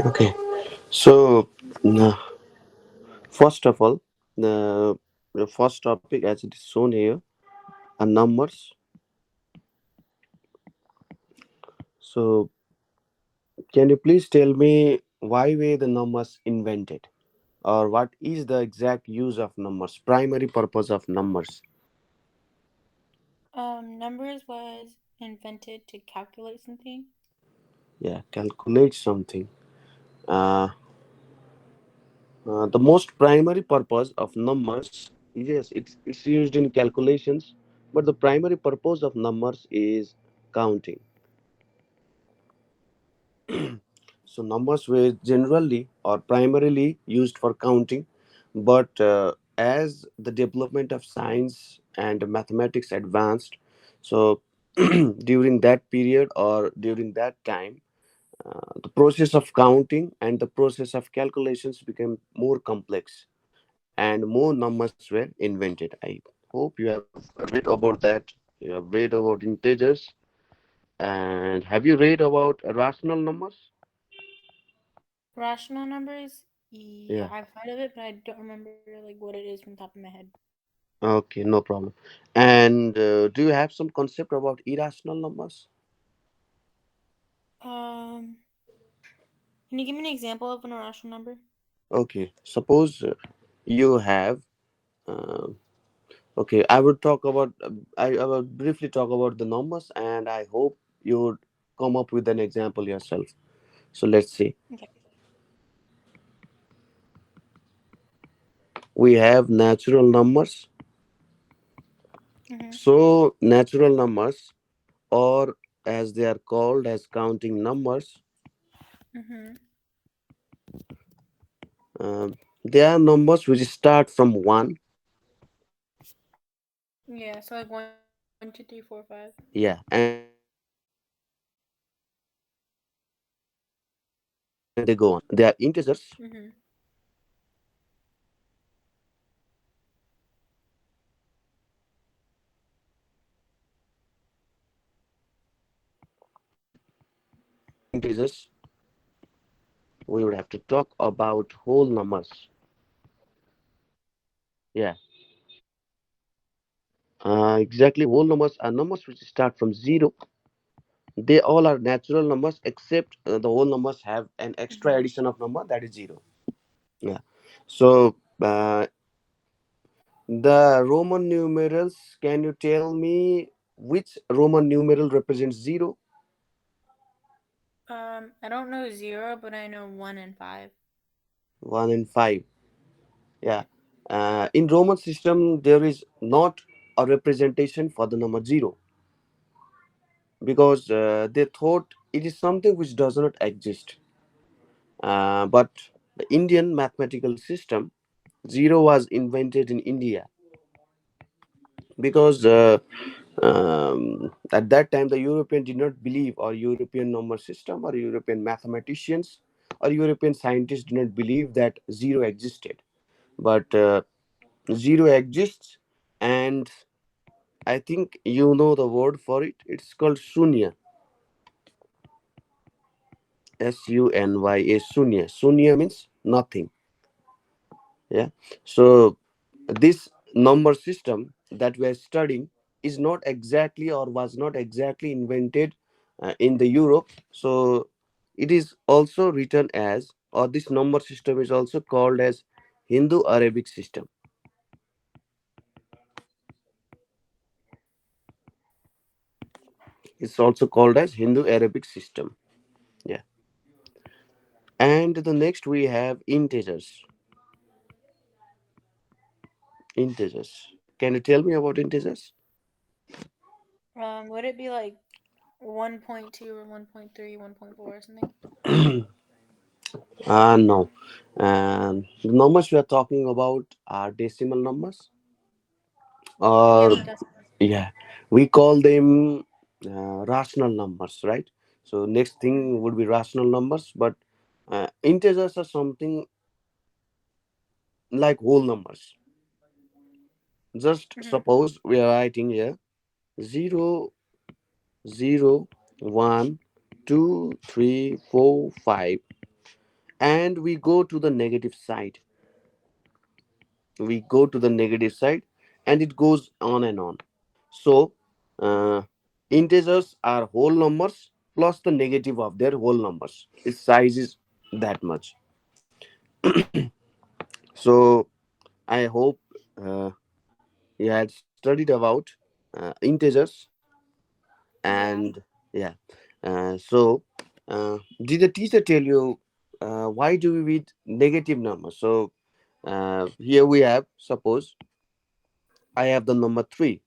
Okay. So, first of all, the first topic, as it is shown here, are numbers. So, can you please tell me why were the numbers invented, or what is the exact use of numbers, primary purpose of numbers? Numbers was invented to calculate something. Yeah, calculate something. Uh, the most primary purpose of numbers, yes, it's used in calculations, but the primary purpose of numbers is counting. So numbers were generally or primarily used for counting, but as the development of science and mathematics advanced, so during that period or during that time, the process of counting and the process of calculations became more complex and more numbers were invented. I hope you have read about that. You have read about integers, and have you read about rational numbers? Rational numbers, yeah, Yeah. I've heard of it, but I don't remember like what it is from the top of my head. Okay, no problem. And do you have some concept about irrational numbers? Um, can you give me an example of an irrational number? Okay, suppose you have. Uh, okay, I would talk about. I will briefly talk about the numbers, and I hope you would come up with an example yourself. So let's see. Okay. We have natural numbers. Mhm. So natural numbers, or as they are called as counting numbers, Mhm. they are numbers which start from one. Yeah. So like 1, 2, 3, 4, 5. Yeah, and they go on. They are integers. Mhm. Instead of integers, we would have to talk about whole numbers. Yeah, exactly. Whole numbers are numbers which start from zero. They all are natural numbers, except the whole numbers have an extra Mhm. addition of number, that is zero. Yeah. So the Roman numerals. Can you tell me which Roman numeral represents zero? I don't know 0, but I know 1 and 5. One and five. Yeah. In Roman system, there is not a representation for the number zero, because they thought it is something which does not exist. But the Indian mathematical system, zero was invented in India, because at that time the European did not believe, or European number system, or European mathematicians, or European scientists did not believe that zero existed. But zero exists, and I think you know the word for it. It's called Sunya. Sunya. Sunya. Sunya means nothing. Yeah. So this number system that we are studying is not exactly, or was not exactly invented in the Europe. So it is also written as, or this number system is also called as Hindu Arabic system. It's also called as Hindu Arabic system. Yeah. And the next we have integers. Integers. Can you tell me about integers? Would it be like 1.2 or 1.3, 1.4 or something? No. The numbers we are talking about are decimal numbers, or Yep, that's. yeah, we call them rational numbers, right? So next Mhm. thing would be rational numbers, but integers are something like whole numbers. Just Mhm. suppose we are writing here 0, 0, 1, 2, 3, 4, 5. and we go to the negative side. We go to the negative side, and it goes on and on. So uh, integers are whole numbers plus the negative of their whole numbers. Its size is that much. So I hope uh, you had studied about integers. Yeah. And yeah, so did the teacher tell you why do we read negative numbers? So here we have, suppose I have the number 3,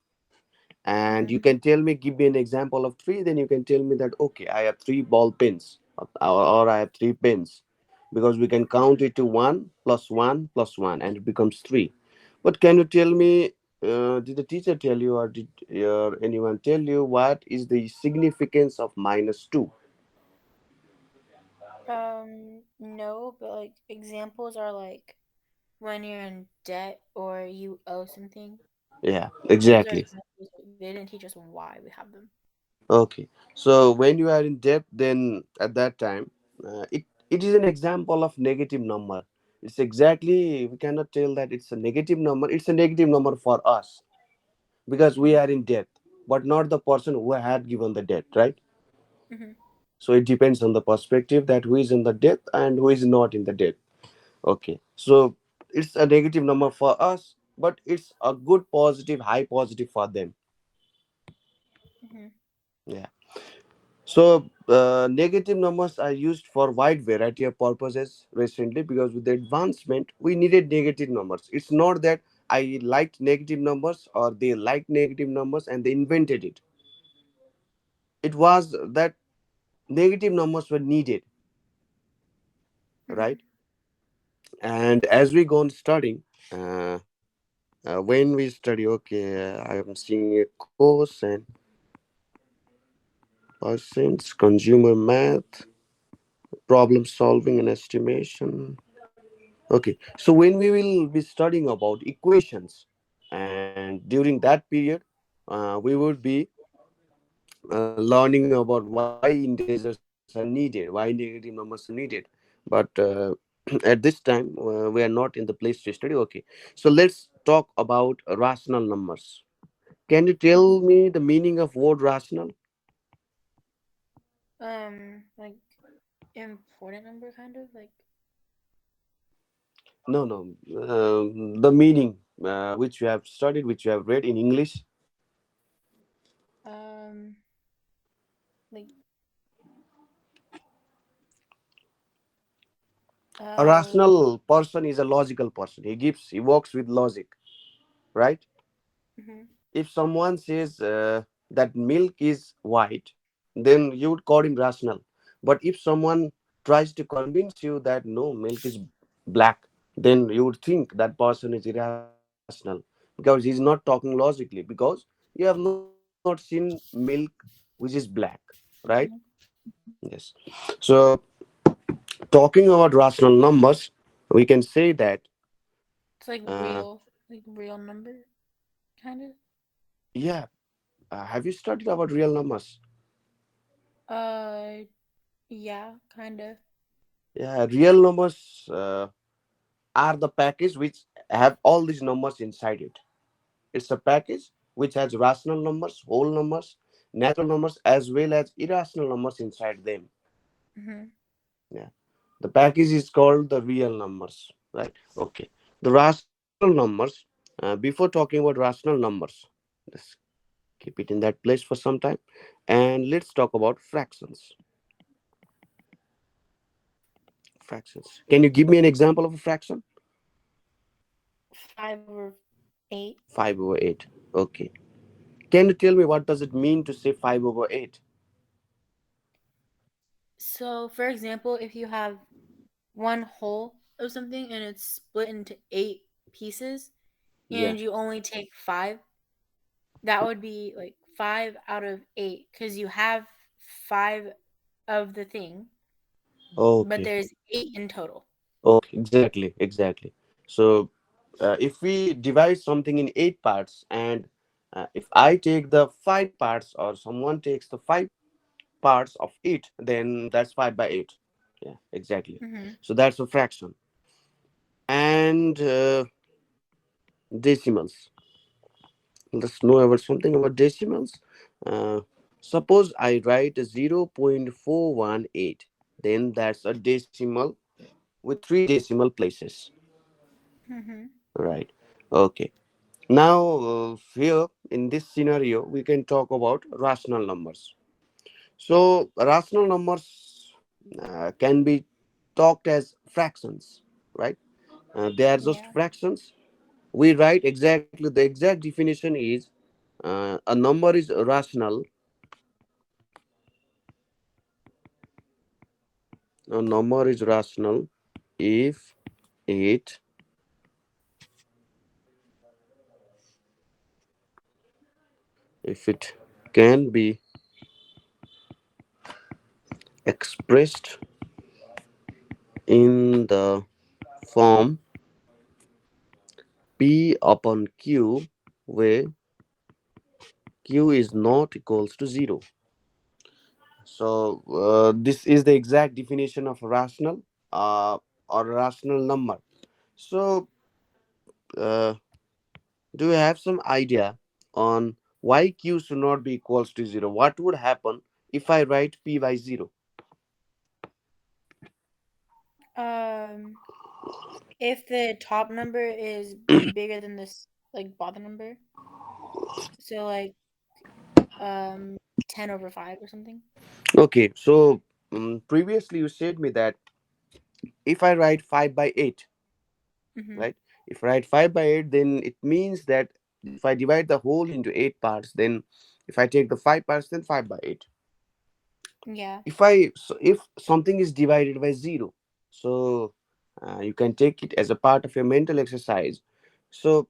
and you Mhm. can tell me, give me an example of 3, then you can tell me that okay, I have 3 ball pens, or I have 3 pens, because we can count it to 1 plus 1 plus 1 and it becomes 3. But can you tell me, did the teacher tell you, or did anyone tell you what is the significance of -2? No, but like examples are like when you're in debt or you owe something. Yeah, Those are exactly. examples. They didn't teach us why we have them. Okay, so when you are in debt, then at that time, it is an example of negative number. It's exactly, we cannot tell that it's a negative number. It's a negative number for us because we Mhm. are in debt, but not the person who had given the debt, right? Mhm. So it depends on the perspective that who is in the debt and who is not in the debt. Okay, so it's a negative number for us, but it's a good positive, high positive for them. Mhm. Yeah. So negative numbers are used for wide variety of purposes recently, because with the advancement we needed negative numbers. It's not that I liked negative numbers or they liked negative numbers and they invented it. It was that negative numbers were needed, Mhm. right? And as we go on studying, uh, when we study, okay, I am seeing a course and percents, consumer math, problem solving and estimation. Okay, so when we will be studying about equations, and during that period, we would be learning about why integers are needed, why negative numbers are needed. But at this time, we are not in the place to study. Okay, so let's talk about rational numbers. Can you tell me the meaning of word rational? Like important number kind of like No, no, the meaning which you have studied, which you have read in English. um like A uh rational person is a logical person. He works with logic, right? mhm. If someone says that milk is white, then you would call him rational. But if someone tries to convince you that no, milk is black, then you would think that person is irrational, because he's not talking logically, because you have not seen milk which is black, right? Mhm. Yes. So talking about rational numbers, we can say that It's uh, like real number kind of. yeah, have you studied about real numbers? Uh yeah, kind of. Yeah, real numbers are the package which have all these numbers inside it. It's a package which has rational numbers, whole numbers, natural numbers, as well as irrational numbers inside them. Mhm. Yeah, the package is called the real numbers, right? Okay, the rational numbers. Before talking about rational numbers, let's keep it in that place for some time, and let's talk about fractions. Fractions. Can you give me an example of a fraction? 5/8. 5/8. Okay. Can you tell me what does it mean to say 5/8? So, for example, if you have one whole of something and it's split into 8 pieces Yeah. and you only take 5, that would be like 5/8 because you have 5 of the thing, but Okay. there's 8 in total. Okay. Exactly. Exactly. So, if we divide something in 8 parts, and if I take the 5 parts, or someone takes the 5 parts of it, then that's 5/8. Yeah, exactly. Mm-hmm. So that's a fraction. And decimals. Let's know about something about decimals. Uh, Suppose I write 0.418, then that's a decimal with three decimal places. Mm-hmm. Right. Okay. Now, here in this scenario, we can talk about rational numbers. So, rational numbers can be talked as fractions, right? They are just Yeah. fractions. We write exactly the exact definition is a number is rational. A number is rational if it if it can be expressed in the form P upon Q, where Q is not equals to 0. So this is the exact definition of rational or rational number. So uh, do you have some idea on why Q should not be equals to 0? What would happen if I write P by 0? Um, if the top number is bigger than this, like bottom number, so like um 10/5 or something. Okay, so previously you said me that if I write 5 by 8, Mm-hmm. right? If I write 5 by 8, then it means that if I divide the whole into 8 parts, then if I take the 5 parts, then 5 by 8. Yeah. If something is divided by 0, so you can take it as a part of your mental exercise. So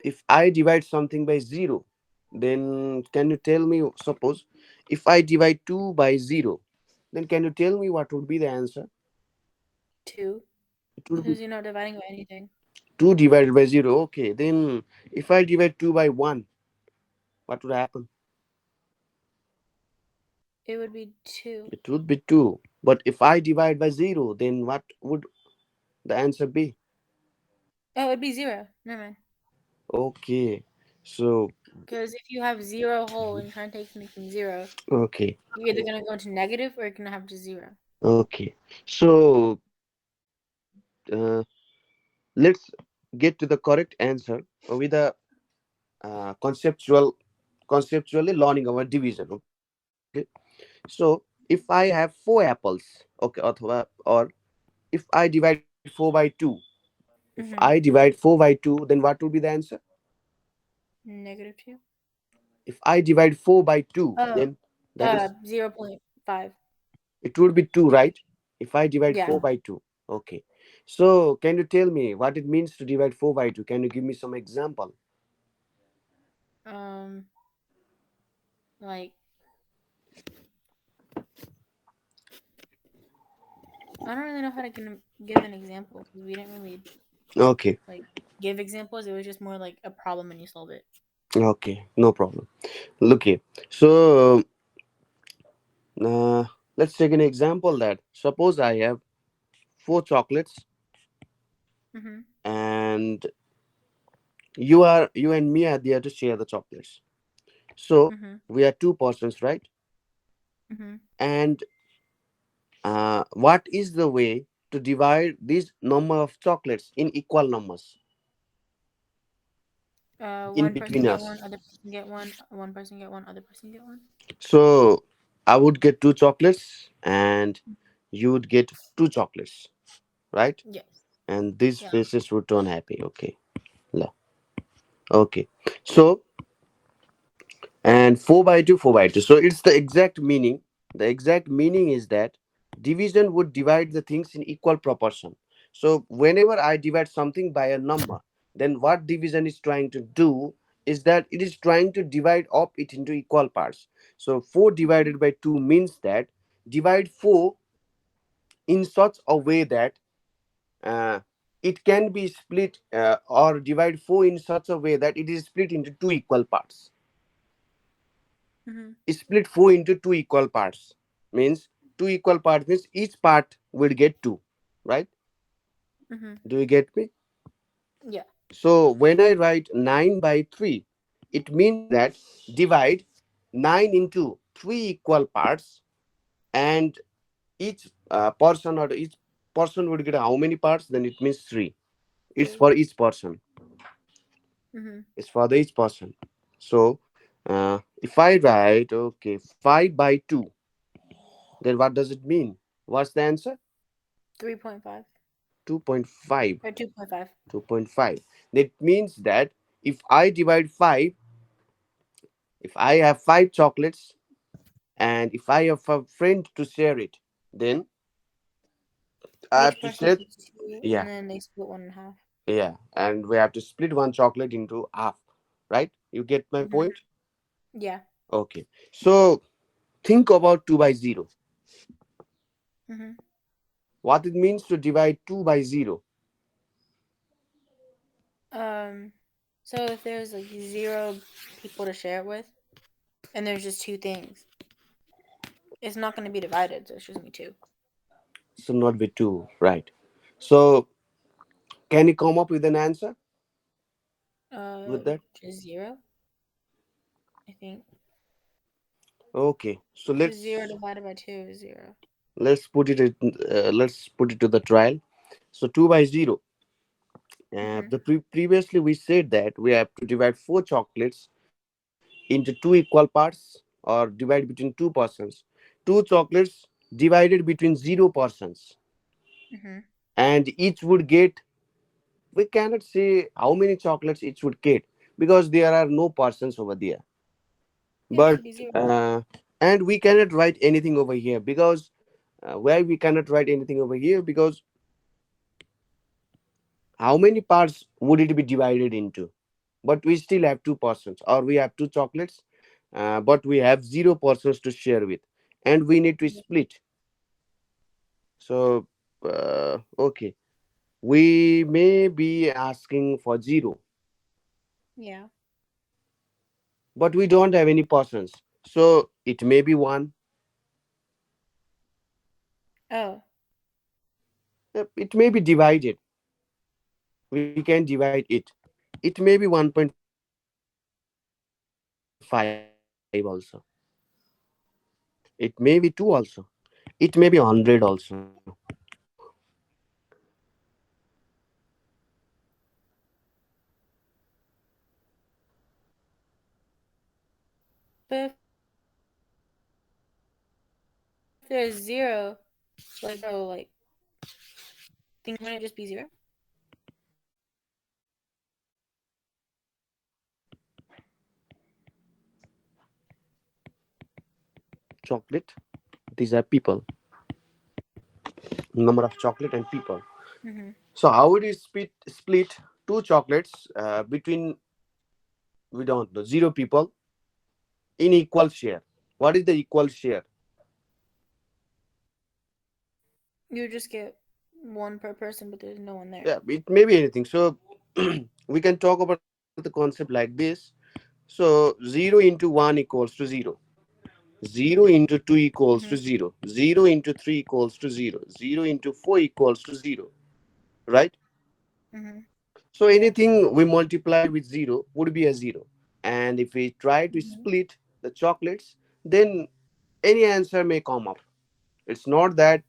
if I divide something by 0, then can you tell me, suppose if I divide 2 by 0, then can you tell me what would be the answer? Two. It would be Because you're not dividing by anything. 2 divided by 0. Okay, then if I divide 2 by 1, what would happen? It would be two. It would be 2. But if I divide by 0, then what would the answer be? Oh, it would be zero. Never mind. Okay, so Because if you have zero whole and try and take something from zero, okay, you're either gonna go into negative or you're gonna have just zero. okay. So let's get to the correct answer with a conceptually learning our division. Okay, so if I have 4 apples, okay, or if I divide 4 by 2, if I Mm-hmm. divide 4 by 2, then what will be the answer? -2. If I divide 4 by 2, Oh, then that is 0.5. it would be 2, right? If I divide Yeah. 4 by 2. Okay, so can you tell me what it means to divide 4 by 2? Can you give me some example? Um, like I don't really know how to give an example because we didn't really Okay, like give examples. It was just more like a problem and you solve it. okay, no problem. Look here. So uh, let's take an example that suppose I have 4 chocolates, Mm-hmm. and you and me are there to share the chocolates. So Mm-hmm. we are 2 persons, right? Mm-hmm. And what is the way to divide this number of chocolates in equal numbers in One person between get us? one, other person get one, one person get one, other person get one. So I would get 2 chocolates, and you would get 2 chocolates, right? Yes. And these Yeah. faces would turn happy. Okay. La- Okay. So and 4 by 2, 4 by 2, so it's the exact meaning. The exact meaning is that division would divide the things in equal proportion. So whenever I divide something by a number, then what division is trying to do is that it is trying to divide up it into equal parts. So 4 Mm-hmm. divided by 2 means that divide 4 in such a way that uh, it can be split, or divide 4 in such a way that it is split into 2 equal parts. Mm-hmm. Split 4 into 2 equal parts means 2 equal parts means each part we'll get 2, right? Mhm. Do you get me? Yeah. So when I write 9 by 3, it means that divide 9 into 3 equal parts, and each person, or each person would get how many parts? Then it means 3. It's 3. for each person. Mhm. It's for the each person. So if I write, okay, 5 by 2, then what does it mean? What's the answer? 3.5 2.5. or 2.5. 2.5. That means that if I divide 5, if I have 5 chocolates, and if I have a friend to share it, then I have Each to person share. gets 2, and Yeah, then they split one and a half. yeah, and we have to split one chocolate into half, right? You get my Mhm. point? Yeah. Okay. So think about 2 by 0. Mhm. What it means to divide 2 by 0. Um. So if there's like 0 people to share it with, and there's just 2 things, it's not going to be divided. So it's just gonna be 2. So not with 2, right? So can you come up with an answer with that? Just 0. I think. Okay. So Because 0 divided by 2 is 0. let's put it to the trial. So 2 by 0. Mhm. Previously we said that we have to divide 4 chocolates into 2 equal parts, or divide between 2 persons. 2 chocolates divided between 0 persons, Mhm. and each would get, we cannot say how many chocolates each would get, because there are no persons over there. Yeah, But so it'd be 0. uh, and we cannot write anything over here, because why we cannot write anything over here? Because how many parts would it be divided into? But we still have 2 persons, or we have 2 chocolates, but we have 0 persons to share with, and we need to Yeah. split. So okay, we may be asking for 0, Yeah. but we don't have any persons, so it may be 1. Oh. It may be divided. We can divide it. It may be 1.5 also. It may be 2 also. It may be 100 also. But if there's 0, like, things wouldn't it just be 0? Chocolate. These are people. Number of chocolate and people. Mhm. So how it is split 2 chocolates between, we don't know, 0 people, in equal share. What is the equal share? You just get 1 per person, but there's no one there. Yeah, it may be anything. So we can talk about the concept like this. So 0 into 1 equals to 0. 0 into 2 equals to Mhm. 0. 0 into 3 equals to 0. 0 into 4 equals to 0. Right? Mhm. So Yeah. anything we multiply with 0 would be a 0. And if we try to Mhm. split the chocolates, then any answer may come up. It's not that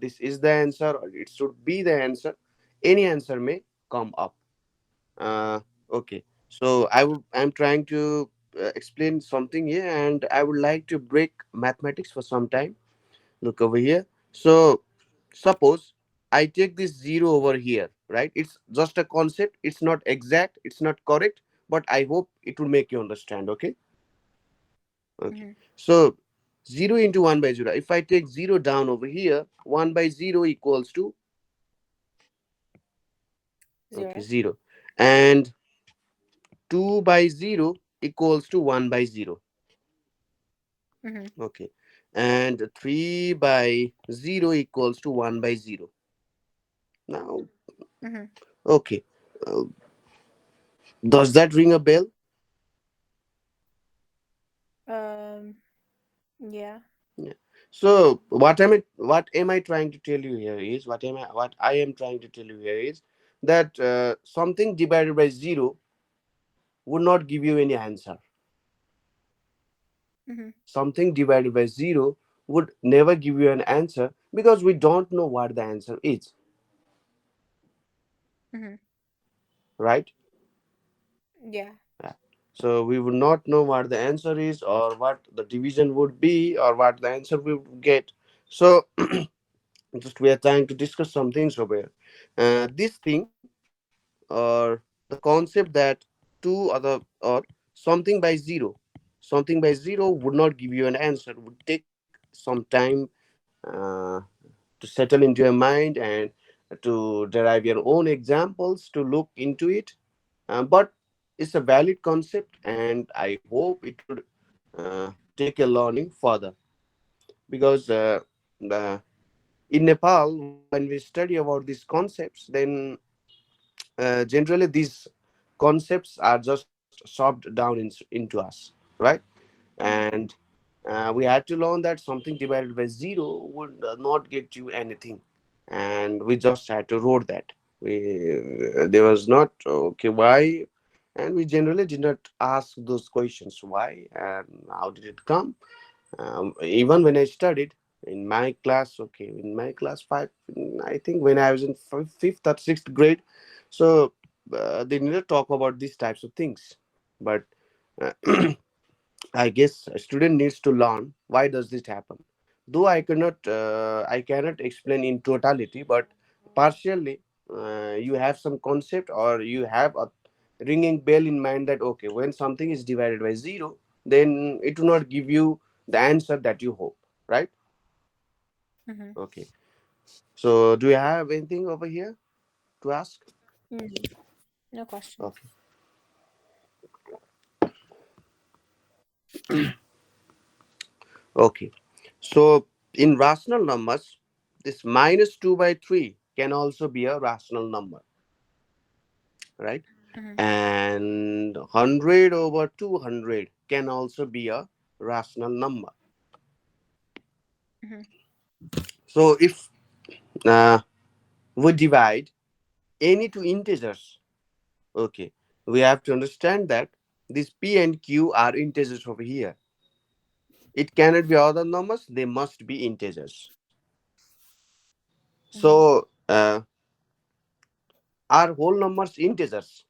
this is the answer or it should be the answer. Any answer may come up. Uh, okay. So I'm trying to explain something here, and I would like to break mathematics for some time. Look over here. So suppose I take this 0 over here, right? It's just a concept. It's not exact. It's not correct, but I hope it will make you understand. Okay. Okay. Mhm. So 0 into 1 by 0. If I take 0 down over here, 1 by 0 equals to, okay, 0. 0. And 2 by 0 equals to 1 by 0. Mhm. Okay. And 3 by 0 equals to 1 by 0. Now, Mhm. okay. Uh, does that ring a bell? Um. Yeah. Yeah. So what am I trying to tell you here is what I am trying to tell you here is that something divided by 0 would not give you any answer. Mm-hmm. Something divided by 0 would never give you an answer because we don't know what the answer is, Mm-hmm. right? Yeah. Yeah. So we would not know what the answer is, or what the division would be, or what the answer we would get. So just we are trying to discuss some things over here. This thing, or the concept that two other or something by zero, something by zero would not give you an answer, would take some time uh, to settle into your mind and to derive your own examples to look into it. But it's a valid concept, and I hope it would take a learning further, because the, in Nepal, when we study about these concepts, then generally these concepts are just shoved down into us, right? Mm-hmm. And we had to learn that something divided by zero would not get you anything, and we just had to wrote that. There was not okay why, and we generally did not ask those questions why and how did it come. Even when I studied in my class, okay, in my class 5, I think when I was in fifth or sixth grade, so they need to talk about these types of things. But uh, I guess a student needs to learn why does this happen. Though I cannot explain in totality, but partially, you have some concept, or you have a ringing bell in mind that okay, when something is divided by zero, then it will not give you the answer that you hope, right? Mm-hmm. Okay. So, do you have anything over here to ask? Mm-hmm. No questions. Okay. Okay. So, in rational numbers, this minus 2 by 3 can also be a rational number, right? Mm-hmm. And 100 over 200 can also be a rational number. Mm-hmm. So, if uh, we divide any two integers, okay, we have to understand that these p and q are integers over here. It cannot be other numbers, they must be integers. Mm-hmm. So, are whole numbers integers?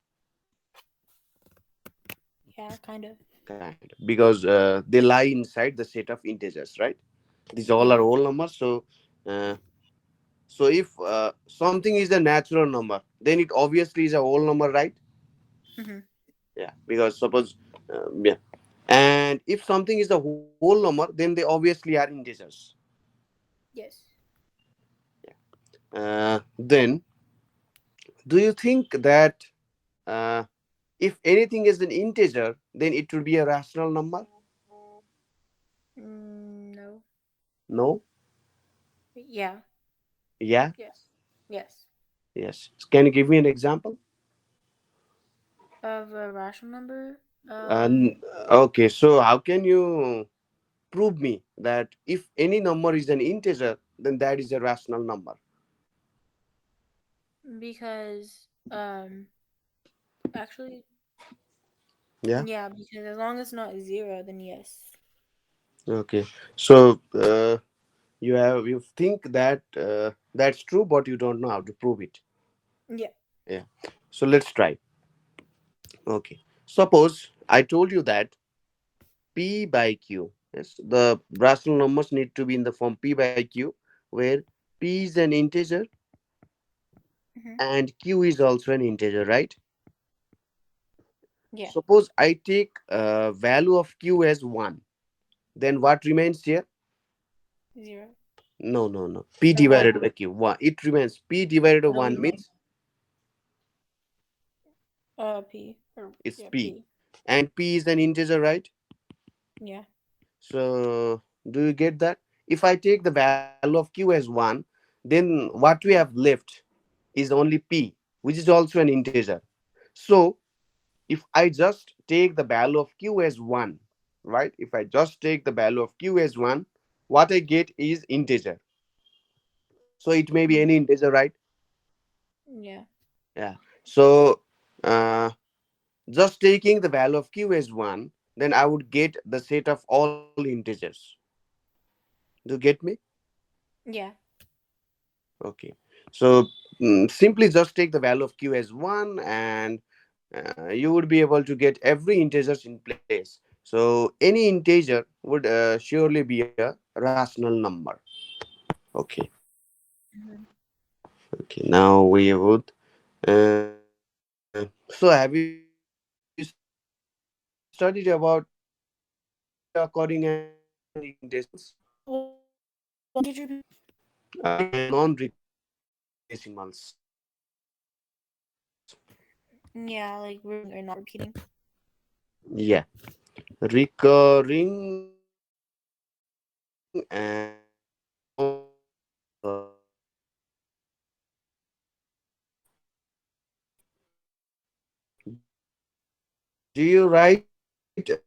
Yeah, kind of. Kind of, because they lie inside the set of integers, right? These all are Yeah. whole numbers. So, uh, so if something is a natural number, then it obviously is a whole number, right? Mm-hmm. Yeah, because suppose, yeah, and if something is a whole number, then they obviously are integers. Yes. Then, do you think that uh, if anything is an integer, then it will be a rational number? No. No. Yeah. Yeah. Yes. Yes. Yes. Can you give me an example? Of a rational number. And okay, so how can you prove me that if any number is an integer, then that is a rational number? Because actually, Yeah. yeah, because as long as it's not zero, then yes. Okay. So you think that that's true, but you don't know how to prove it. Yeah. Yeah. So let's try. Okay. Suppose I told you that p by q. Yes, the rational numbers need to be in the form p by q, where p is an integer Mm-hmm. and q is also an integer, right? Yeah. Suppose I take value of q as 1, then what remains here? Zero. No, no, no. P Or one. divided by q, 1. It remains p divided by Only 1 one. means P. Or it's yeah, p. P. And p is an integer, right? Yeah. So, do you get that? If I take the value of q as 1, then what we have left is only p, which is also an integer. So, if I just take the value of q as 1, right? If I just take the value of q as 1, what I get is integer. So it may be Mhm. any integer, right? Yeah. Yeah. So uh, just taking the value of q as 1, then I would get the set of all integers. Do you get me? Yeah. Okay. So simply just take the value of q as 1, and you would be able to get every integers in place. So any integer would surely be a rational number. Okay. Mhm. Okay. Now we would. So have you studied about non-reoccurring and non-reoccurring decimals? What did you repeat? Non-recurring decimals. Yeah, like recurring or not repeating. Yeah, recurring and non-recurring. Do you write recurring?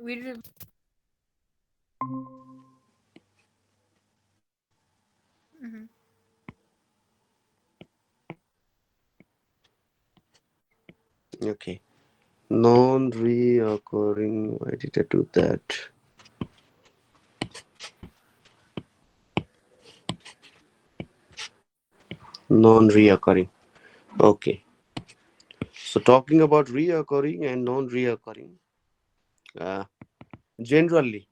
We did. Mhm. Okay, non-reoccurring. Why did I do that? Non-reoccurring. Okay, so talking about reoccurring and non-reoccurring, uh, generally,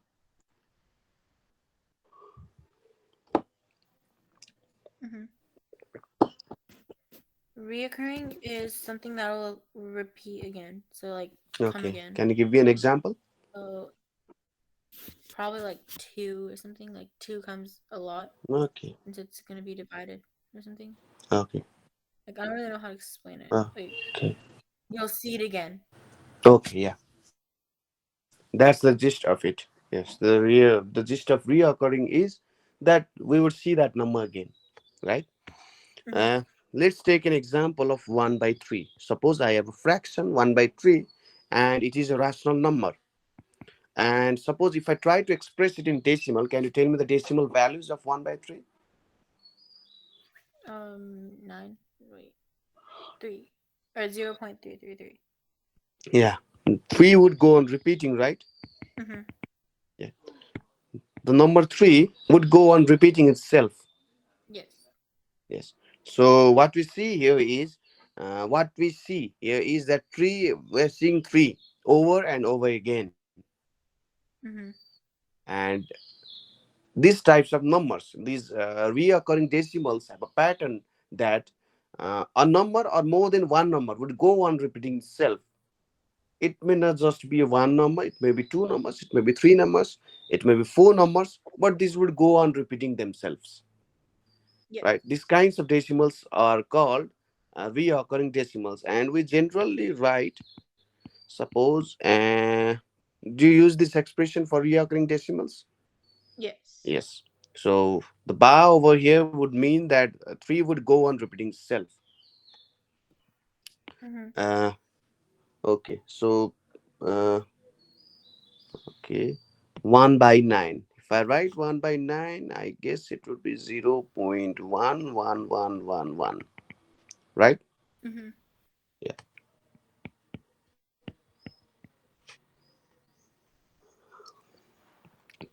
Mhm. Reoccurring is something that will repeat again. So like come okay. again. Can you give me an example? So probably like two or something. Like two comes a lot, Okay, and so it's gonna be divided or something. okay, Like I don't really know how to explain it. Like okay, you'll see it again. okay. Yeah, that's the gist of it. Yes, the gist of reoccurring is that we would see that number again, right? Mhm. Uh, let's take an example of 1 by 3. Suppose I have a fraction 1 by 3 and it is a rational number. And suppose if I try to express it in decimal, can you tell me the decimal values of 1 by 3? Nine. Wait, three or 0.333. Yeah, 3 would go on repeating, right? Mhm. Yeah. The number 3 would go on repeating itself. Yes. Yes. So what we see here is that 3, we're seeing 3 over and over again. Mhm. And these types of numbers, these reoccurring decimals, have a pattern that a number or more than one number would go on repeating itself. It may not just be one number, it may be two numbers, it may be three numbers, it may be four numbers, but these would go on repeating themselves. Right? Yes. These kinds of decimals are called reoccurring decimals, and we generally write, suppose, do you use this expression for reoccurring decimals? Yes. Yes. So the bar over here would mean that 3 would go on repeating itself. Mhm. Uh, okay. So, uh, okay. 1 by 9. If I write 1 by 9, I guess it would be 0.11111. Right? Mhm. Yeah.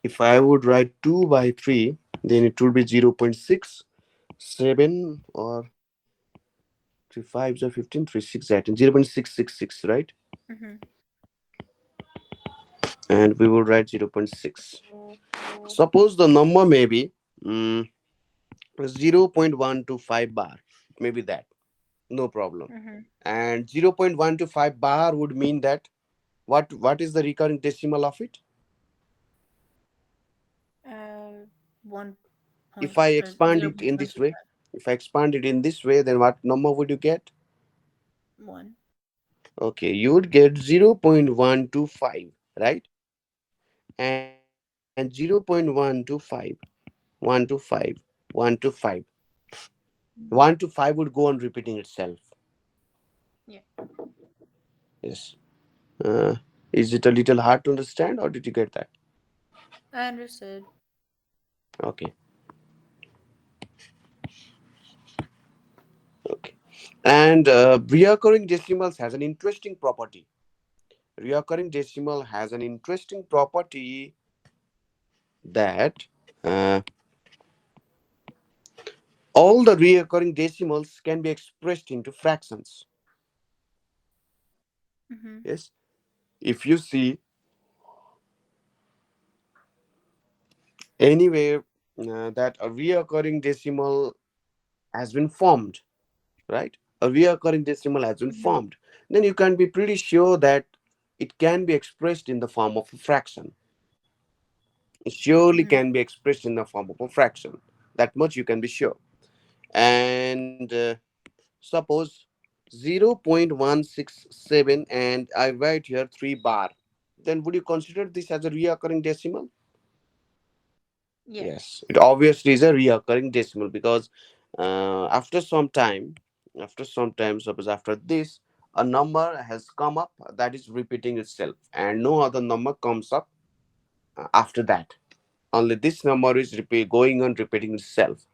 If I would write 2 by 3, then it would be 0.67, or 3 5s are 15, 3 6 that, and 0.666, right? Mhm. And we would write 0.6. Suppose the number may be 0.125 bar. Maybe that. No problem. Mhm. And 0.125 bar would mean that what is the recurring decimal of it? Uh, one If point I or expand zero it point in one this two way, if I expand it in this way, then what number would you get? one. Okay, you would get 0.125, right? And 0.125, 125, 1 Mhm. to 5 would go on repeating itself. Yeah. Yes. Is it a little hard to understand, or did you get that? I understood. Okay, okay. And reoccurring decimals has an interesting property. Reoccurring decimal has an interesting property that uh, all the reoccurring decimals can be expressed into fractions. Mm-hmm. Yes, if you see anywhere that a reoccurring decimal has been formed, right? A reoccurring decimal has been Mm-hmm. formed, then you can be pretty sure that it can be expressed in the form of a fraction. It surely Mm-hmm. can be expressed in the form of a fraction. That much you can be sure. And suppose 0.167 and I write here 3 bar, then would you consider this as a reoccurring decimal? Yes. Yes, it obviously is a reoccurring decimal because after some time, suppose after this, a number has come up that is repeating itself, and no other number comes up after that. Only this number is going on repeating itself.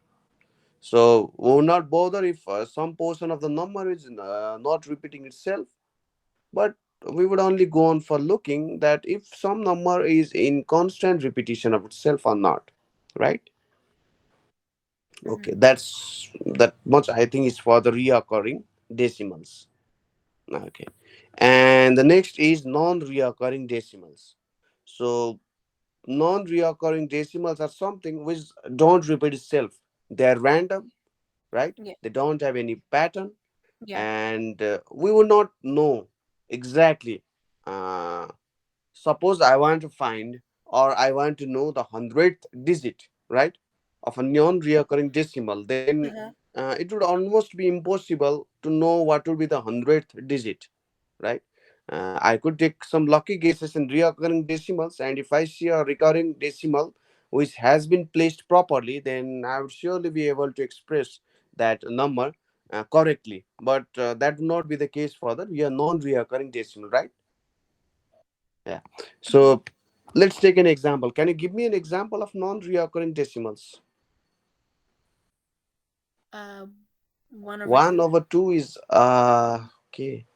So we will not bother if some portion of the number is not repeating itself, but we would only go on for looking that if some number is in constant repetition of itself or not, right? Okay, Mm-hmm. that much I think is for the reoccurring decimals. Okay, and the next is non-reoccurring decimals. So non-reoccurring decimals are something which don't repeat itself. They are random, right? Yeah. They don't have any pattern, Yeah. and we will not know exactly. Uh, Suppose I want to find or I want to know the hundredth digit, right, of a non-reoccurring decimal, then Uh-huh. it would almost be impossible to know what would be the hundredth digit, right? I could take some lucky guesses in reoccurring decimals, and if I see a recurring decimal which has been placed properly, then I would surely be able to express that number correctly. But that would not be the case for the non-reoccurring decimal, right? Yeah. Mm-hmm. So let's take an example. Can you give me an example of non-reoccurring decimals? Uh, 1/2. 1/2 is okay.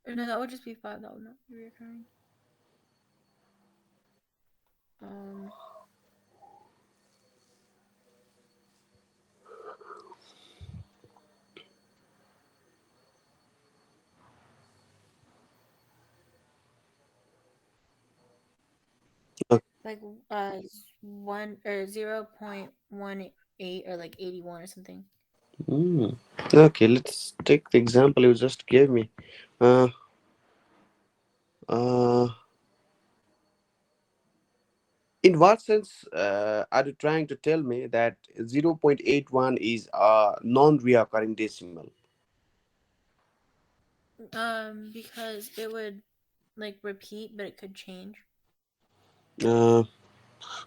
Or no, that would just be 5. That would not be recurring. Um, like 0.18 or like 81 or something. Hmm. Okay, let's take the example you just gave me. Uh, uh, in what sense are you trying to tell me that 0.81 is a non-reoccurring decimal? Because it would like repeat, but it could change. Uh,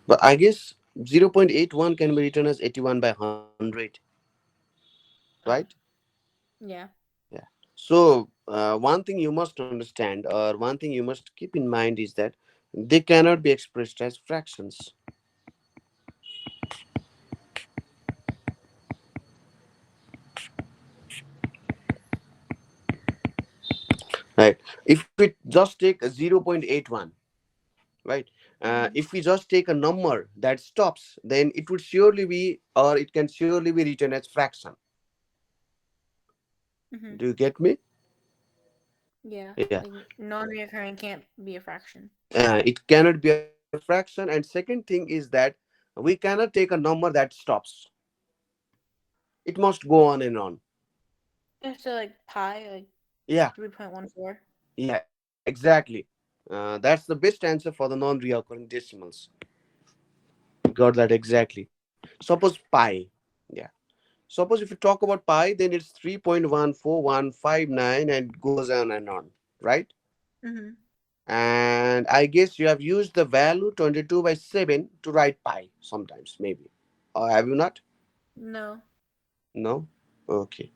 but I guess 0.81 can be written as 81 by 100, right? Oh, yeah. Yeah. So, one thing you must understand, or one thing you must keep in mind, is that they cannot be expressed as fractions, right? If we just take a 0.81, right? Mm-hmm. If we just take a number that stops, then it would surely be, or it can surely be written as fraction. Mm-hmm. Do you get me? Yeah. Yeah. Like non-reoccurring can't be a fraction. It cannot be a fraction. And second thing is that we cannot take a number that stops. It must go on and on. So like pi, like Yeah. 3.14. Yeah, exactly. That's the best answer for the non-reoccurring decimals. Got that exactly. Suppose pi. Yeah. Suppose if you talk about pi, then it's 3.14159 and it goes on and on, right? Mm-hmm. And I guess you have used the value 22 by 7 to write pi sometimes, maybe. Or have you not? No. No? Okay.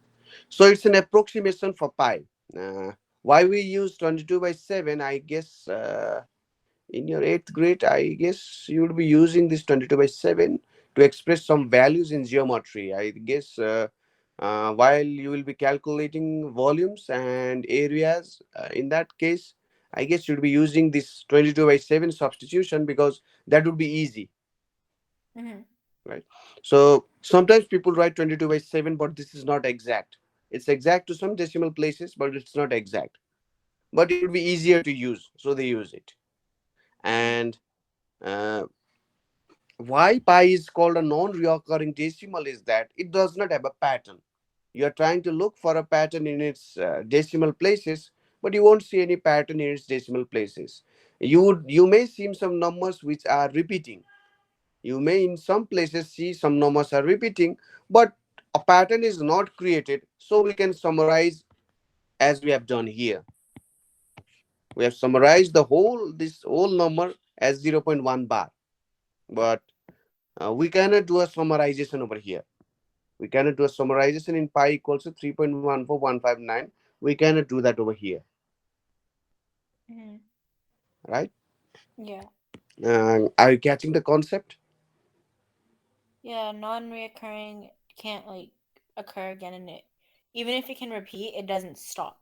So it's an approximation for pi. Why we use 22 by 7? I guess in your eighth grade, I guess you would be using this 22 by 7 to express some values in geometry. I guess while you will be calculating volumes and areas, in that case, I guess you'd be using this 22 by 7 substitution because that would be easy, Mm-hmm. right? So sometimes people write 22 by 7, but this is not exact. It's exact to some decimal places, but it's not exact. But it would be easier to use, so they use it. Mm-hmm. And uh, why pi is called a non-reoccurring decimal is that it does not have a pattern. You are trying to look for a pattern in its decimal places, but you won't see any pattern in its decimal places. You may see some numbers which are repeating. You may in some places see some numbers are repeating, but a pattern is not created. So we can summarize as we have done here. We have summarized the whole this whole number as zero point 0.1 bar, but we cannot do a summarization over here. We cannot do a summarization in pi equals to 3.14159. We cannot do that over here, Mm-hmm. right? Yeah. Are you catching the concept? Yeah, non-reoccurring can't like occur again in it. Even if it can repeat, it doesn't stop.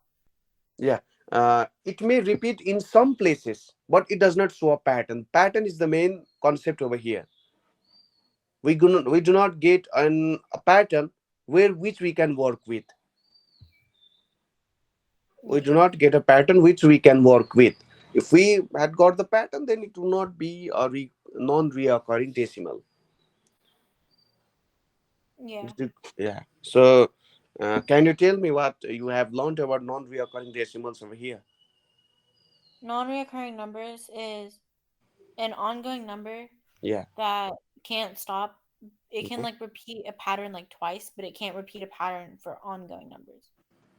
Yeah. It may repeat in some places, but it does not show a pattern. Pattern is the main concept over here. We do not get a pattern where which we can work with. We Yeah. do not get a pattern which we can work with. If we had got the pattern, then it will not be a non-reoccurring decimal. Yeah. Yeah. So, can you tell me what you have learned about non-reoccurring decimals over here? Non-reoccurring numbers is an ongoing number Yeah. that can't stop. It can Mhm. like repeat a pattern like twice, but it can't repeat a pattern for ongoing numbers.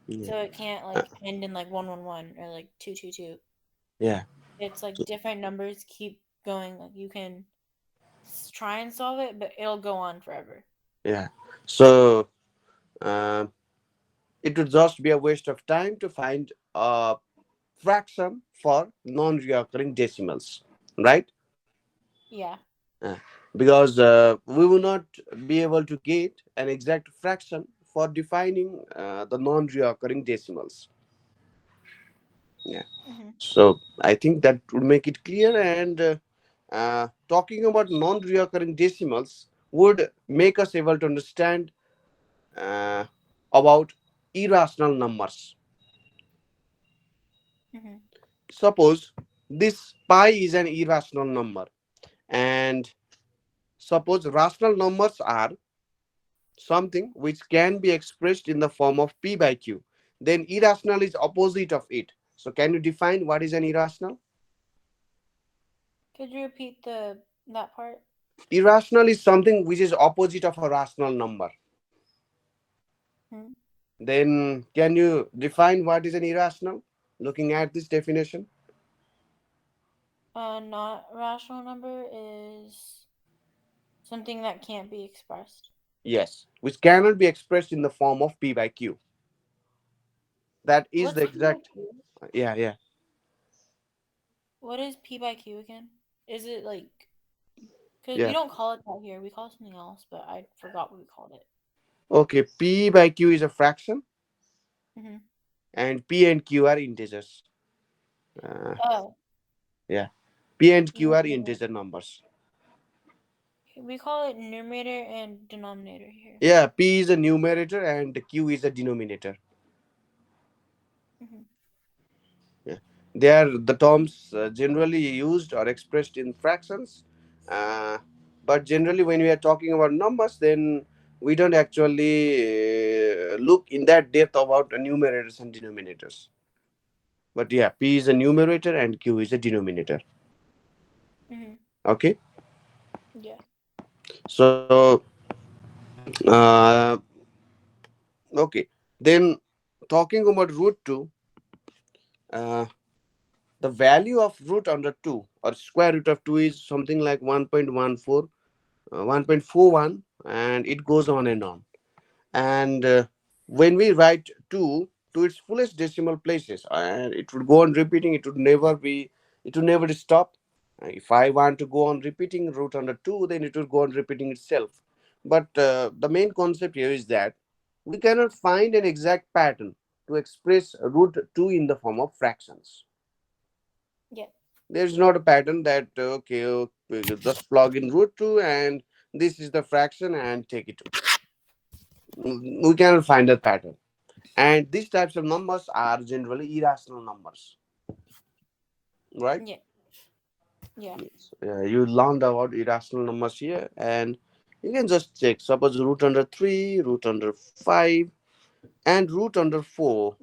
Yeah. So it can't Uh, like end in like 111 or like 222. yeah. It's like So, different numbers keep going. Like you can try and solve it, but it'll go on forever. yeah. So, um, it would just be a waste of time to find a fraction for non-reoccurring decimals, right? Yeah. Uh, because we will not be able to get an exact fraction for defining the non-reoccurring decimals. Yeah. Mm-hmm. So I think that would make it clear. And talking about non-reoccurring decimals would make us able to understand uh, about irrational numbers. Mm-hmm. Suppose this pi is an irrational number, and suppose rational numbers are something which can be expressed in the form of p by q. Then irrational is opposite of it. So can you define what is an irrational? Could you repeat the that part? Irrational is something which is opposite of a rational number. Hmm. Then can you define what is an irrational? Looking at this definition, A not rational number is something that can't be expressed. yes, which cannot be expressed in the form of p by q. That is the What's P by exact. Q? Yeah, yeah, What is P by Q again? Is it like because we yeah. don't call it that here. We call it something else, but I forgot what we called it. Okay, p by q is a fraction, Mm-hmm. and p and q are integers. Uh, Oh, yeah, p and q are numerator. integer numbers. We call it numerator and denominator here. Yeah, p is a numerator and q is a denominator. Mm-hmm. Yeah. They are the terms generally used or expressed in fractions. Uh, but generally, when we are talking about numbers, then we don't actually look in that depth about numerators and denominators. But yeah, P is a numerator and Q is a denominator. Mm-hmm. Okay. Yeah. So, uh, okay. Then talking about root 2, uh, the value of root under 2 or square root of 2 is something like 1.14 1.41, and it goes on and on. And when we write 2, to its fullest decimal places, and it would go on repeating. It would never stop. If I want to go on repeating root under 2, then it will go on repeating itself. But the main concept here is that we cannot find an exact pattern to express root 2 in the form of fractions. Yeah. There's not a pattern that you just plug in root 2 and this is the fraction and take it. We cannot find that pattern. And these types of numbers are generally irrational numbers, right? Yeah. Yeah. Yes. You learned about irrational numbers here, and you can just check. Suppose root under 3, root under 5, and root under 4.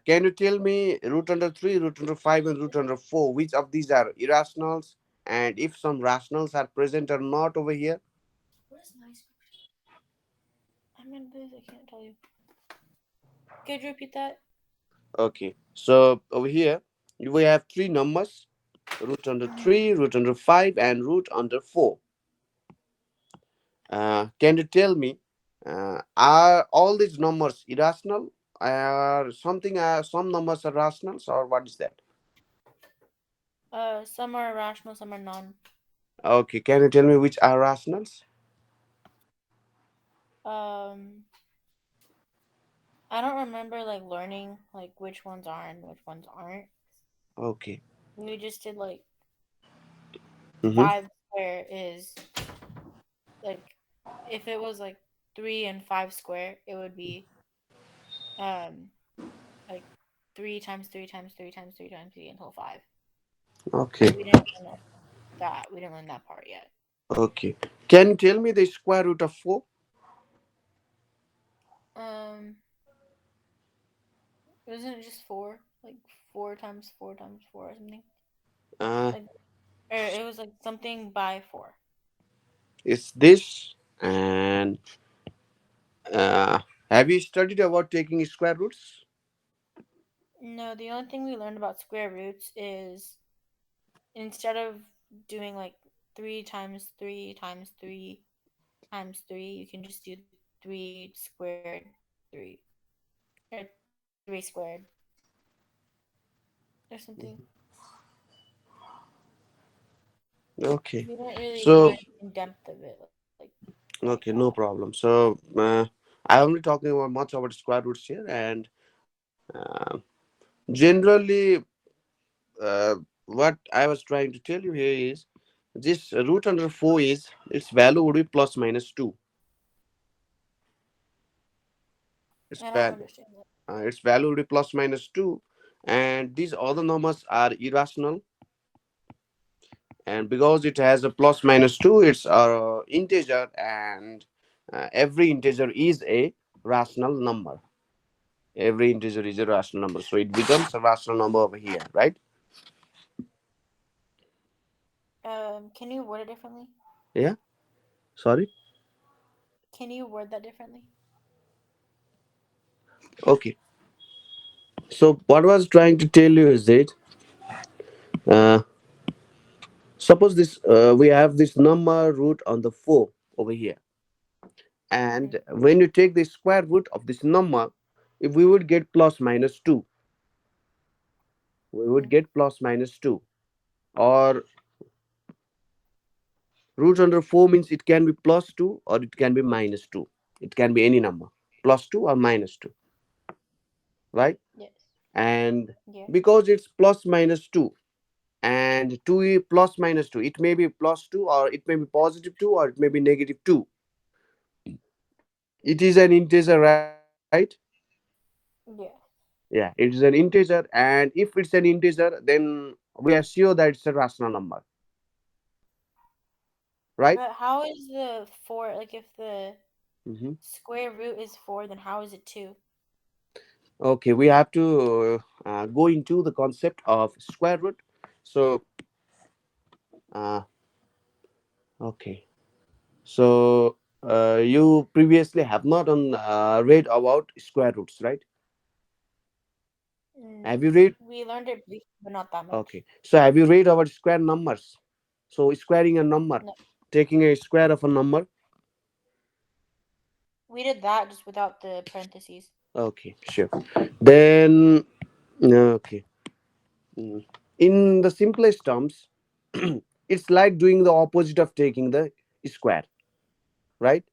Can you tell me root under 3, root under 5, and root under 4, which of these are irrationals? And if some rationals are present or not over here? What is nice? I'm in this. I can't tell you. Could you repeat that? Okay, so over here we have three numbers: root under Mm-hmm. 3, root under 5, and root under 4. Can you tell me, are all these numbers irrational? Some numbers are rationals, or what is that? Some are rational, some are non. Okay, can you tell me which are rationals? Um, I don't remember like learning like which ones are and which ones aren't. Okay. We just did like Mm-hmm. 5 square is like if it was like 3 and 5 square, it would be um like 3 times 3 times 3 times 3 times 3 until 5. Okay. But we didn't learn that. We didn't learn that part yet. Okay. Can you tell me the square root of 4? Um, wasn't it just 4? Like 4 times 4 times 4 or something? Uh, Like, or it was like something by 4. it's this. And uh, have you studied about taking square roots? No, the only thing we learned about square roots is instead of doing like 3 times 3 times 3 times 3, you can just do 3 squared 3 or 3 squared or something. Okay. We didn't really So, learn in depth of it like that. okay, no problem. So, I'm only talking about much about square roots here, and generally, what I was trying to tell you here is this root under 4 is its value would be plus minus 2. Its I don't value, understand that. its value would be plus minus 2, and these other numbers are irrational. And because it has a plus minus 2, it's a integer, and every integer is a rational number. Every integer is a rational number, so it becomes a rational number over here, right? Can you word it differently? Yeah. Sorry. Can you word that differently? Okay. So what I was trying to tell you is that uh, suppose this we have this number root on the 4 over here, and Mm-hmm. when you take the square root of this number, if we would get plus minus 2, we would Mm-hmm. get plus minus 2. Or root under 4 means it can be plus 2 or it can be minus 2. It can be any number, plus 2 or minus 2, right? Yes. And Yeah. because it's plus minus 2, and 2 plus minus 2, it may be plus 2 or it may be positive 2 or it may be negative 2. It is an integer, right? Yeah. Yeah, it is an integer, and if it's an integer, then we are sure that it's a rational number, right? But how is the 4 like if the Hmm. square root is 4, then how is it 2? Okay, we have to go into the concept of square root. So, uh, okay, so you previously have not read about square roots, right? Have you read? We learned it briefly, but not that much. Okay, so have you read about square numbers? So squaring a number, No. taking a square of a number. We did that just without the parentheses. Okay, sure. Then, okay. Mm. In the simplest terms, it's like doing the opposite of taking the square, right?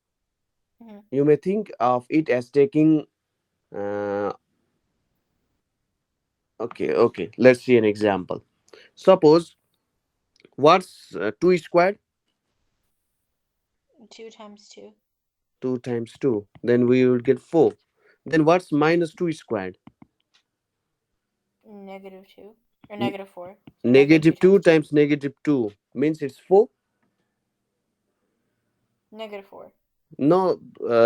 Mm-hmm. You may think of it as taking. Uh, okay. Let's see an example. Suppose what's 2 squared? 2 times 2. 2 times 2. Then we will get 4. Then what's minus 2 squared? -2 or N- -4. So negative -2 2 times 2. times negative 2 means it's 4. -4. No,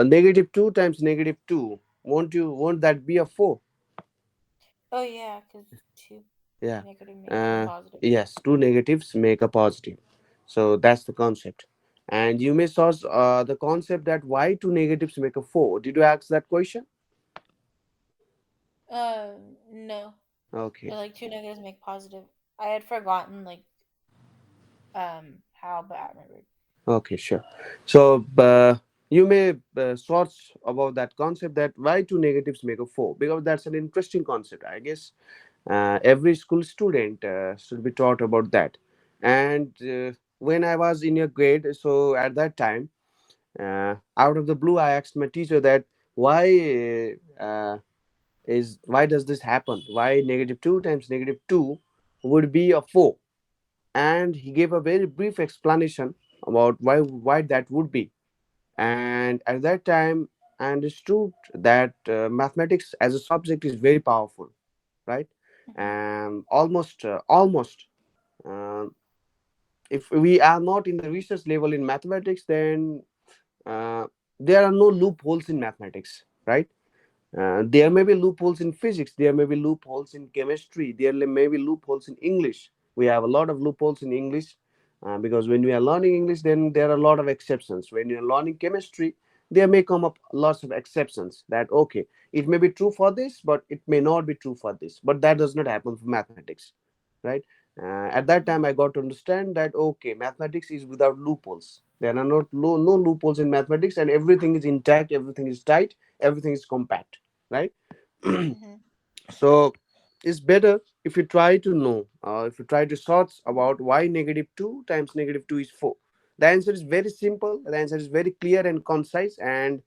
negative 2 times negative 2. Won't that be a 4? Oh yeah, because two Yeah. negative makes one Uh, positive. yes, two negatives make a positive. So that's the concept. And you may source the concept that why two negatives make a 4. Did you ask that question? No. Okay. Or like two negatives make positive. I had forgotten how, but I remembered. Okay, sure. So you may source about that concept that why two negatives make a 4, because that's an interesting concept. I guess every school student should be taught about that. And when I was in your grade, so at that time, out of the blue, I asked my teacher that why does this happen? Why negative 2 times negative 2 would be a 4? And he gave a very brief explanation about why that would be. And at that time, I understood that mathematics as a subject is very powerful, right? Mm-hmm. And almost, uh, if we are not in the research level in mathematics, then uh, there are no loopholes in mathematics, right? There may be loopholes in physics, there may be loopholes in chemistry, there may be loopholes in English. We have a lot of loopholes in English, because when we are learning English, then there are a lot of exceptions. When you are learning chemistry, there may come up lots of exceptions that, okay, it may be true for this, but it may not be true for this. But that does not happen for mathematics, right? At that time, I got to understand that, okay, mathematics is without loopholes. There are no loopholes in mathematics, and everything is intact, everything is tight, everything is compact, right? Mm-hmm. So it's better if you try to know, if you try to search about why negative 2 times negative 2 is 4. The answer is very simple, the answer is very clear and concise, and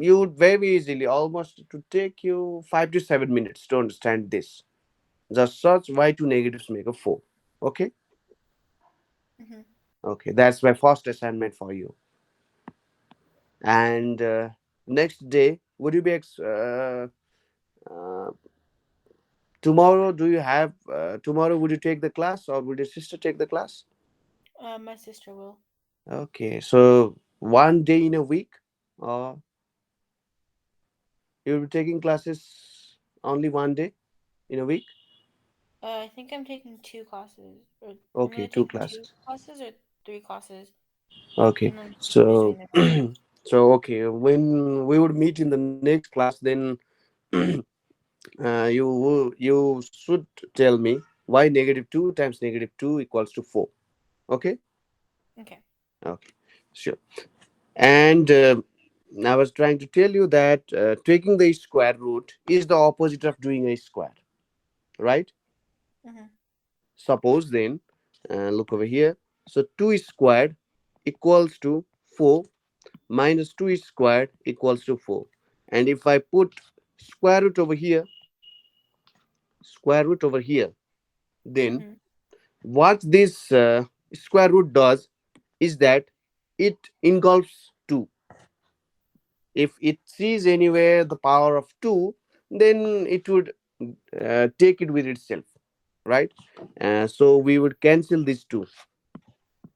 you would very easily, almost to take you 5 to 7 minutes to understand this. Just search why two negatives make a 4. Okay. Mm-hmm. Okay, that's my first assignment for you. And next day, would you be uh, tomorrow? Do you have tomorrow? Would you take the class, or would your sister take the class? My sister will. Okay, so one day in a week, or you'll be taking classes only one day in a week? I think I'm taking two classes, or I'm Okay, gonna two take two classes. classes or three classes, Okay, and then switch so between the two. okay, when we would meet in the next class, then you should tell me why negative 2 times negative 2 equals to 4. Okay. Okay. Okay, sure. And I was trying to tell you that taking the square root is the opposite of doing a square, right? Mm-hmm. Suppose then, look over here. So 2 squared equals to 4, minus 2 squared equals to 4. And if I put square root over here, square root over here, then Mm-hmm. what this square root does is that it engulfs 2. If it sees anywhere the power of 2, then it would take it with itself, right? So we would cancel these 2,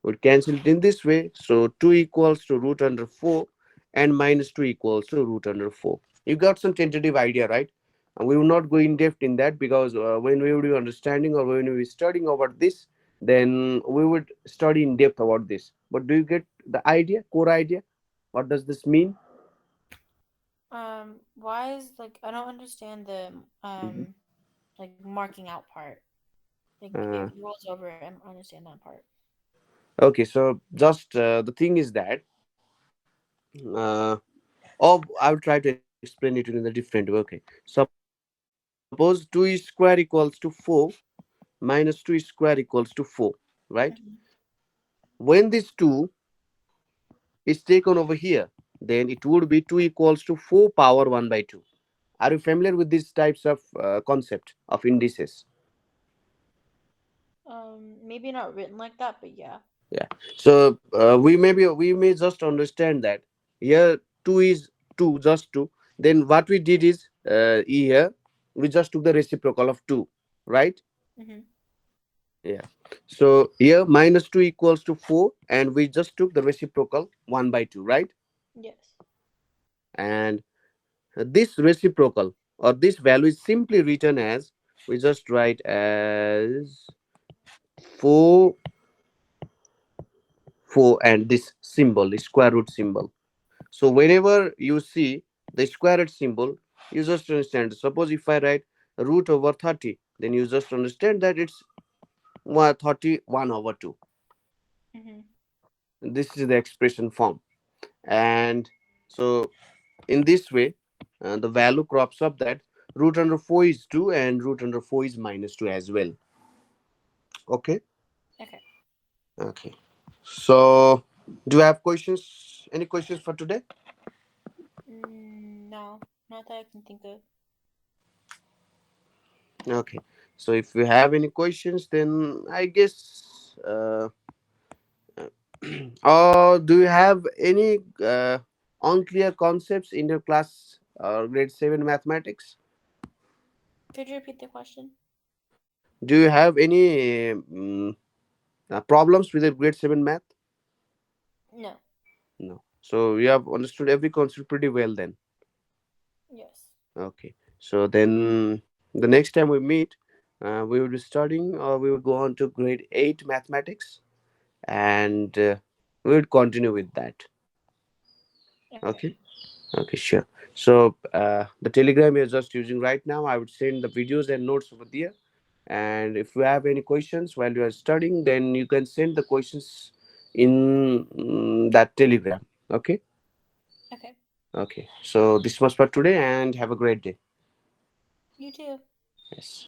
would cancel it in this way. So 2 equals to root under 4, and minus 2 equals to root under 4. You got some tentative idea, right? And we will not go in depth in that, because when we would be understanding, or when we be studying about this, then we would study in depth about this. But do you get the idea, core idea? What does this mean? Why is I don't understand the Mhm. like marking out part. Like it Uh, rolls over. I don't understand that part. okay, so just the thing is that, uh, I will try to explain. explain it in a different way. Okay. Suppose 2 is square equals to 4 minus 2 is square equals to 4, right? Mm-hmm. When this 2 is taken over here, then it would be 2 equals to 4 power 1 by 2. Are you familiar with these types of concept of indices? Maybe not written like that, but yeah. Yeah. So we may just understand that here 2 is 2, just 2. Then what we did is here we just took the reciprocal of 2, right? Mm-hmm. Yeah. So here minus 2 equals to 4, and we just took the reciprocal 1 by 2, right? Yes. And this reciprocal or this value is simply written as, we just write as 4 4, and this symbol, the square root symbol. So whenever you see the square root symbol, you just understand. Suppose if I write root over 30, then you just understand that it's 31 over 2. Mm-hmm. This is the expression form. And so in this way, the value crops up that root under 4 is 2 and root under 4 is minus 2 as well. Okay. Okay. Okay. So do you have questions? Any questions for today? No, not that I can think of. Okay. So if you have any questions, then I guess or do you have any unclear concepts in your class or grade 7 mathematics? Could you repeat the question? Do you have any problems with the grade 7 math? No. No. So you have understood every concept pretty well then. Yes. Okay. So then the next time we meet, we will be studying or we will go on to grade 8 mathematics, and we will continue with that. Okay. Okay. Okay, sure. So the Telegram you're just using right now, I would send the videos and notes over there. And if you have any questions while you are studying, then you can send the questions in that Telegram. Okay. Okay. Okay. So this was for today, and have a great day. You too. Yes.